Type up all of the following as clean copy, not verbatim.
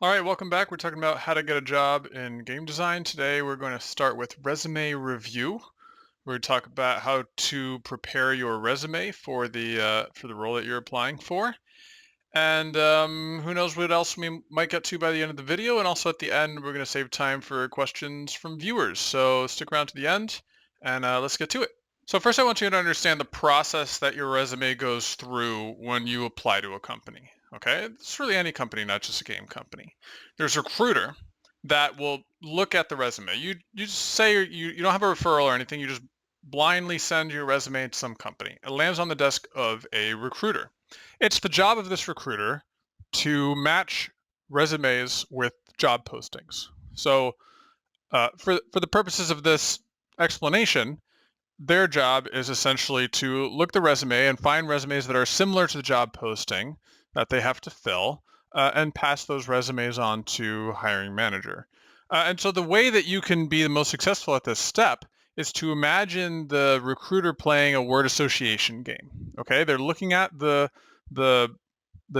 All right, welcome back. We're talking about how to get a job in game design. Today, we're going to start with resume review. We're going to talk about how to prepare your resume for the role that you're applying for, and who knows what else we might get to by the end of the video. And also at the end, we're going to save time for questions from viewers. So stick around to the end, and let's get to it. So first, I want you to understand the process that your resume goes through when you apply to a company. Okay, it's really any company, not just a game company. There's a recruiter that will look at the resume. You just say you don't have a referral or anything. You just blindly send your resume to some company. It lands on the desk of a recruiter. It's the job of this recruiter to match resumes with job postings. So for the purposes of this explanation, their job is essentially to look at the resume and find resumes that are similar to the job posting that they have to fill, and pass those resumes on to hiring manager. And so the way that you can be the most successful at this step is to imagine the recruiter playing a word association game. Okay, they're looking at the the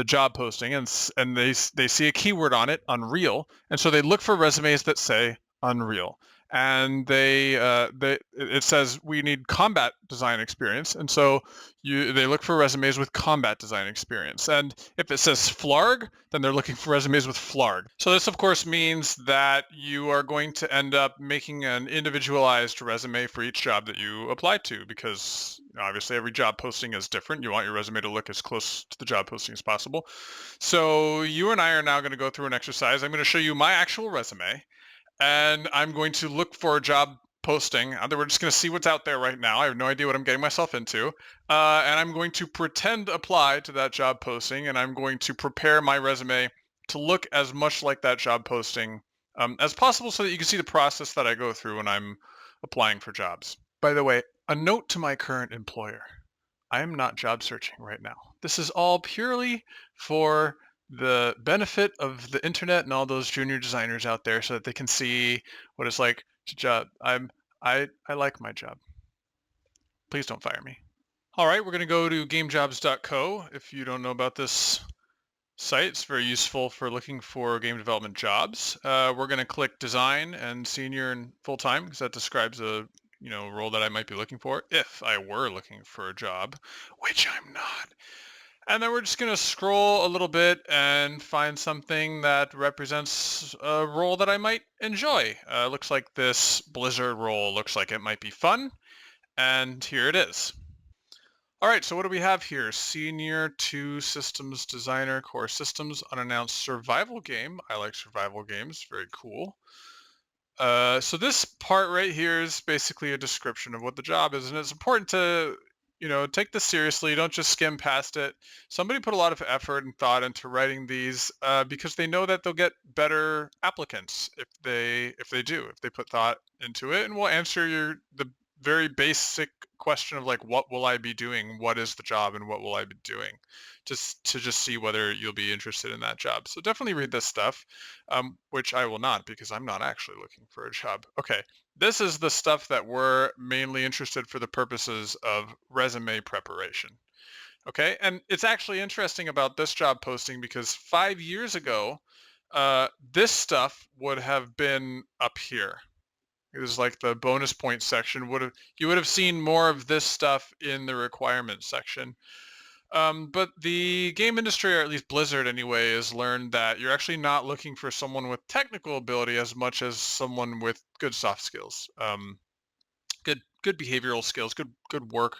job posting and they see a keyword on it, unreal, and so they look for resumes that say unreal, and they it says we need combat design experience, and so they look for resumes with combat design experience, and if it says flarg, then they're looking for resumes with flarg. So this of course means that you are going to end up making an individualized resume for each job that you apply to, because obviously every job posting is different. You want your resume to look as close to the job posting as possible. So you and I are now going to go through an exercise. I'm going to show you my actual resume, and I'm going to look for a job posting. We're just going to see what's out there right now. I have no idea what I'm getting myself into. And I'm going to pretend apply to that job posting, and I'm going to prepare my resume to look as much like that job posting as possible, so that you can see the process that I go through when I'm applying for jobs. By the way, a note to my current employer: I am not job searching right now. This is all purely for the benefit of the internet and all those junior designers out there, so that they can see what it's like to job. I like my job. Please don't fire me. All right, we're going to go to gamejobs.co. If you don't know about this site, it's very useful for looking for game development jobs. We're going to click design and senior and full time, because that describes a role that I might be looking for if I were looking for a job, which I'm not. And then we're just going to scroll a little bit and find something that represents a role that I might enjoy. Looks like this Blizzard role looks like it might be fun. And here it is. All right, so what do we have here? Senior 2 Systems Designer, Core Systems, unannounced survival game. I like survival games, very cool. So this part right here is basically a description of what the job is, and it's important to, take this seriously. Don't just skim past it. Somebody put a lot of effort and thought into writing these, because they know that they'll get better applicants if they put thought into it, and we'll answer the very basic question of like, what will I be doing? What is the job, and what will I be doing? Just see whether you'll be interested in that job. So definitely read this stuff, which I will not, because I'm not actually looking for a job. Okay, this is the stuff that we're mainly interested for the purposes of resume preparation. Okay, and it's actually interesting about this job posting, because 5 years ago, this stuff would have been up here. It was like the bonus point section. You would have seen more of this stuff in the requirements section. But the game industry, or at least Blizzard anyway, has learned that you're actually not looking for someone with technical ability as much as someone with good soft skills, good behavioral skills, good work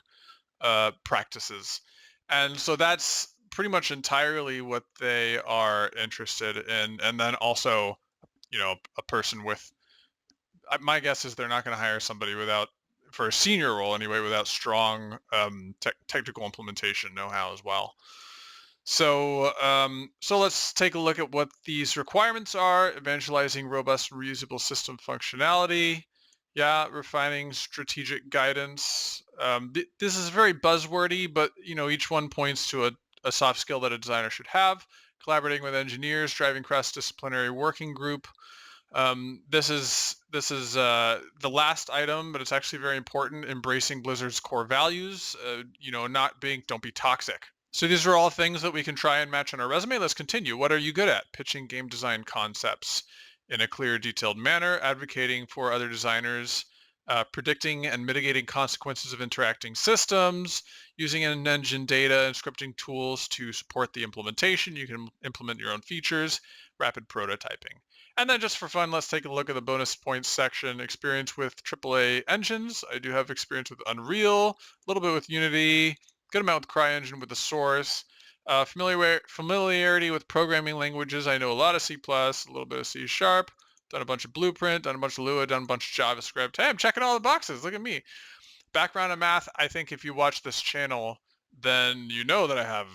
practices, and so that's pretty much entirely what they are interested in. And then also, a person with, my guess is they're not going to hire somebody without, for a senior role anyway, without strong technical implementation know-how as well. So let's take a look at what these requirements are. Evangelizing robust and reusable system functionality. Yeah, refining strategic guidance. This is very buzzwordy, but each one points to a soft skill that a designer should have. Collaborating with engineers, driving cross-disciplinary working group. This is the last item, but it's actually very important. Embracing Blizzard's core values. Don't be toxic. So these are all things that we can try and match on our resume. Let's continue. What are you good at? Pitching game design concepts in a clear, detailed manner, advocating for other designers, predicting and mitigating consequences of interacting systems, using an engine data and scripting tools to support the implementation. You can implement your own features, rapid prototyping. And then just for fun, let's take a look at the bonus points section. Experience with AAA engines. I do have experience with Unreal, a little bit with Unity, good amount with CryEngine with the source. Familiarity with programming languages. I know a lot of C++, a little bit of C Sharp, done a bunch of Blueprint, done a bunch of Lua, done a bunch of JavaScript. Hey, I'm checking all the boxes. Look at me. Background in math. I think if you watch this channel, then you know that I have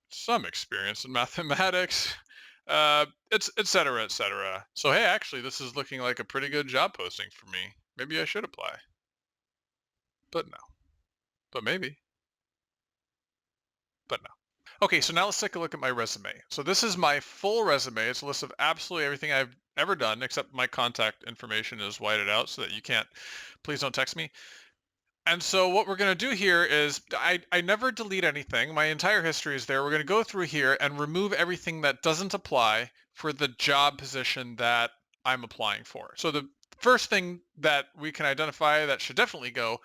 some experience in mathematics, it's et cetera, et cetera. So, hey, actually, this is looking like a pretty good job posting for me. Maybe I should apply, but no, but maybe, but no. Okay, so now let's take a look at my resume. So this is my full resume. It's a list of absolutely everything I've ever done, except my contact information is whited out so that you can't, please don't text me. And so what we're going to do here is I never delete anything. My entire history is there. We're going to go through here and remove everything that doesn't apply for the job position that I'm applying for. So the first thing that we can identify that should definitely go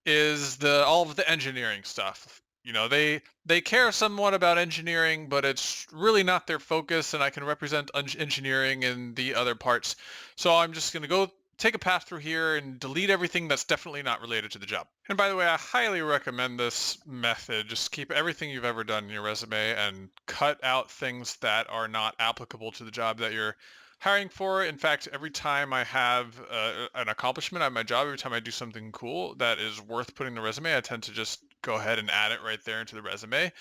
is the all of the engineering stuff. You know, they care somewhat about engineering, but it's really not their focus, and I can represent engineering in the other parts. So I'm just going to go take a pass through here and delete everything that's definitely not related to the job. And by the way, I highly recommend this method. Just keep everything you've ever done in your resume and cut out things that are not applicable to the job that you're hiring for. In fact, every time I have an accomplishment at my job, every time I do something cool that is worth putting in the resume, I tend to just go ahead and add it right there into the resume.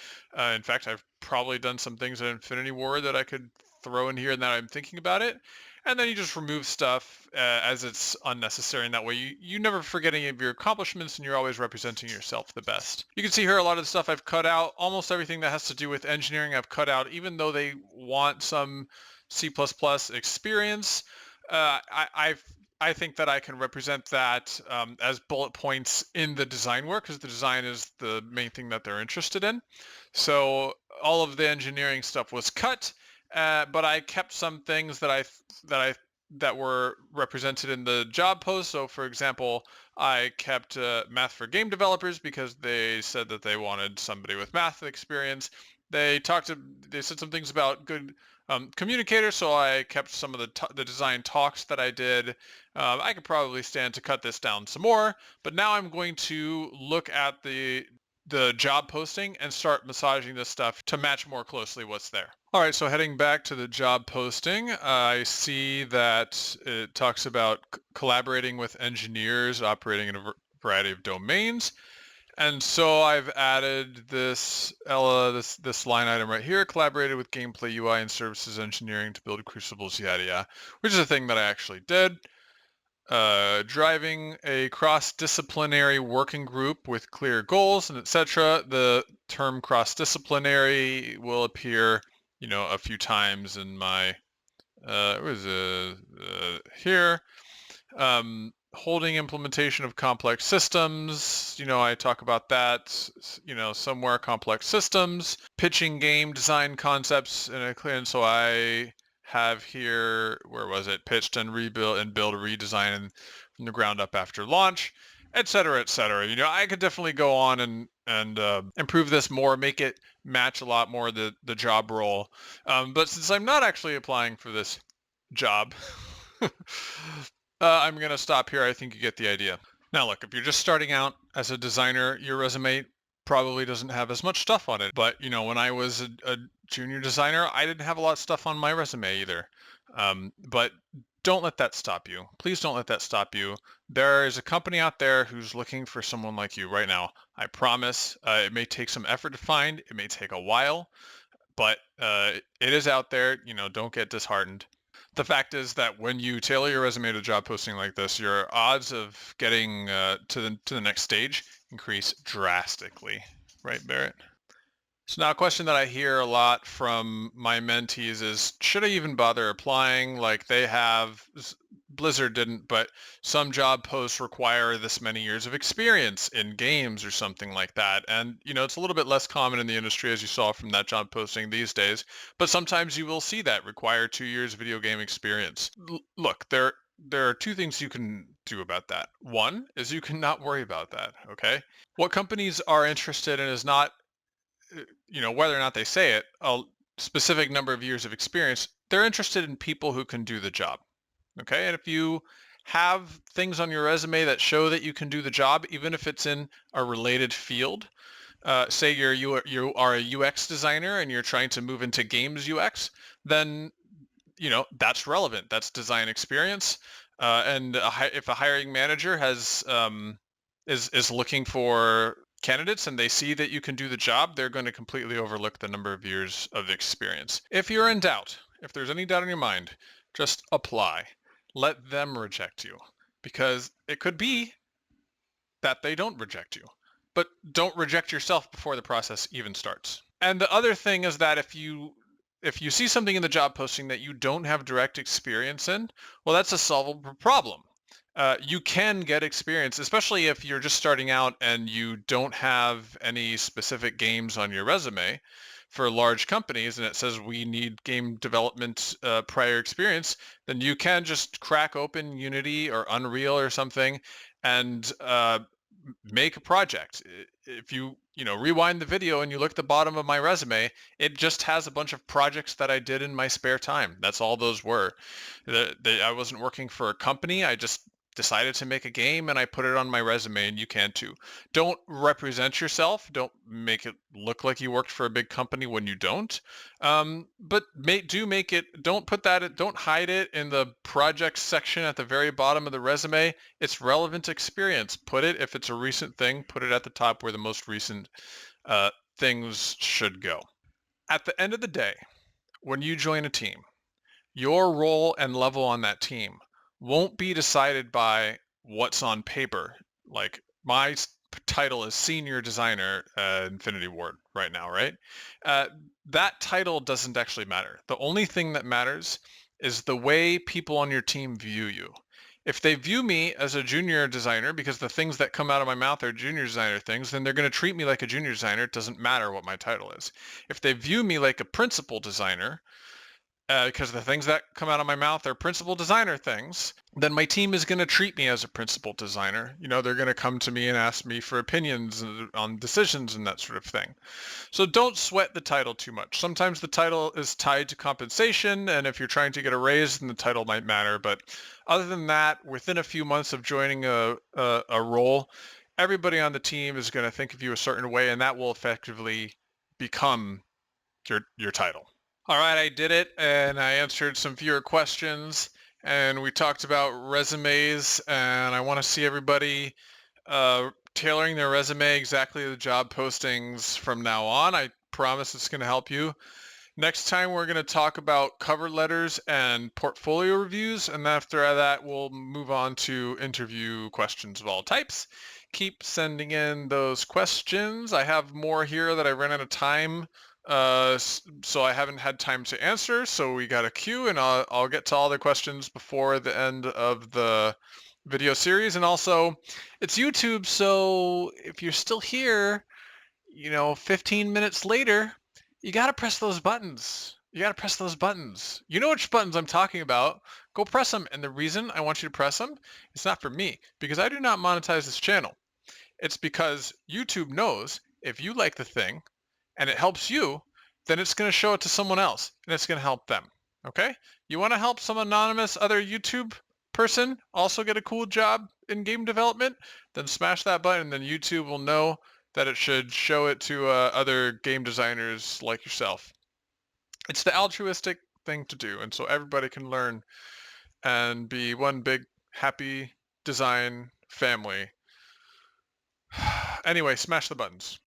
In fact, I've probably done some things at Infinity Ward that I could throw in here now that I'm thinking about it. And then you just remove stuff as it's unnecessary. And that way you never forget any of your accomplishments and you're always representing yourself the best. You can see here a lot of the stuff I've cut out. Almost everything that has to do with engineering I've cut out, even though they want some C++ experience. I think that I can represent that as bullet points in the design work because the design is the main thing that they're interested in. So all of the engineering stuff was cut, but I kept some things that were represented in the job post. So, for example, I kept math for game developers because they said that they wanted somebody with math experience. They said some things about good communicators, so I kept some of the design talks that I did. I could probably stand to cut this down some more, but now I'm going to look at the job posting and start massaging this stuff to match more closely what's there. All right, so heading back to the job posting, I see that it talks about collaborating with engineers operating in a variety of domains. And so I've added this line item right here, collaborated with gameplay UI and services engineering to build crucibles, yada yada, which is a thing that I actually did. Driving a cross-disciplinary working group with clear goals and etc. The term cross-disciplinary will appear, a few times in my here. Holding implementation of complex systems, I talk about that, somewhere complex systems, pitching game design concepts and so I have here, where was it? Pitched and rebuilt and build a redesign from the ground up after launch, et cetera, et cetera. I could definitely go on and improve this more, make it match a lot more the job role. But since I'm not actually applying for this job, I'm going to stop here. I think you get the idea. Now, look, if you're just starting out as a designer, your resume probably doesn't have as much stuff on it. But, when I was a junior designer, I didn't have a lot of stuff on my resume either. But don't let that stop you. Please don't let that stop you. There is a company out there who's looking for someone like you right now. I promise. It may take some effort to find. It may take a while. But it is out there. Don't get disheartened. The fact is that when you tailor your resume to a job posting like this, your odds of getting to the next stage increase drastically. Right, Barrett? So now a question that I hear a lot from my mentees is, should I even bother applying? Like they have Blizzard didn't, but some job posts require this many years of experience in games or something like that. And, it's a little bit less common in the industry, as you saw from that job posting these days. But sometimes you will see that require 2 years video game experience. Look, there are two things you can do about that. One is you can not worry about that, okay? What companies are interested in is not, whether or not they say it, a specific number of years of experience. They're interested in people who can do the job. Okay. And if you have things on your resume that show that you can do the job, even if it's in a related field, say you are a UX designer and you're trying to move into games UX, then that's relevant. That's design experience. And if a hiring manager is looking for candidates and they see that you can do the job, they're going to completely overlook the number of years of experience. If you're in doubt, if there's any doubt in your mind, just apply. Let them reject you, because it could be that they don't reject you. But don't reject yourself before the process even starts. And the other thing is that if you see something in the job posting that you don't have direct experience in, well, that's a solvable problem. You can get experience, especially if you're just starting out and you don't have any specific games on your resume for large companies, and it says we need game development prior experience. Then you can just crack open Unity or Unreal or something and make a project. If you rewind the video and you look at the bottom of my resume, it just has a bunch of projects that I did in my spare time. That's all those were. I wasn't working for a company. I just decided to make a game and I put it on my resume, and you can too. Don't represent yourself. Don't make it look like you worked for a big company when you don't. But make it, don't hide it in the project section at the very bottom of the resume. It's relevant experience. Put it, if it's a recent thing, put it at the top where the most recent things should go. At the end of the day, when you join a team, your role and level on that team won't be decided by what's on paper. Like my title is senior designer at Infinity Ward right now, right? That title doesn't actually matter. The only thing that matters is the way people on your team view you. If they view me as a junior designer because the things that come out of my mouth are junior designer things, then they're going to treat me like a junior designer. It doesn't matter what my title is. If they view me like a principal designer, because the things that come out of my mouth are principal designer things, then my team is going to treat me as a principal designer. They're going to come to me and ask me for opinions on decisions and that sort of thing. So don't sweat the title too much. Sometimes the title is tied to compensation, and if you're trying to get a raise, then the title might matter. But other than that, within a few months of joining a role, everybody on the team is going to think of you a certain way, and that will effectively become your title. All right, I did it, and I answered some viewer questions, and we talked about resumes, and I want to see everybody tailoring their resume exactly to the job postings from now on. I promise it's going to help you. Next time, we're going to talk about cover letters and portfolio reviews, and after that, we'll move on to interview questions of all types. Keep sending in those questions. I have more here that I ran out of time, so I haven't had time to answer. So we got a queue, and I'll get to all the questions before the end of the video series. And also, it's YouTube, so if you're still here, 15 minutes later, you got to press those buttons. You got to press those buttons. You know which buttons I'm talking about. Go press them. And the reason I want you to press them, it's not for me, because I do not monetize this channel. It's because YouTube knows if you like the thing and it helps you, then it's going to show it to someone else and it's going to help them. Okay? You want to help some anonymous other YouTube person also get a cool job in game development? Then smash that button, and then YouTube will know that it should show it to other game designers like yourself. It's the altruistic thing to do, and so everybody can learn and be one big happy design family. Anyway, smash the buttons.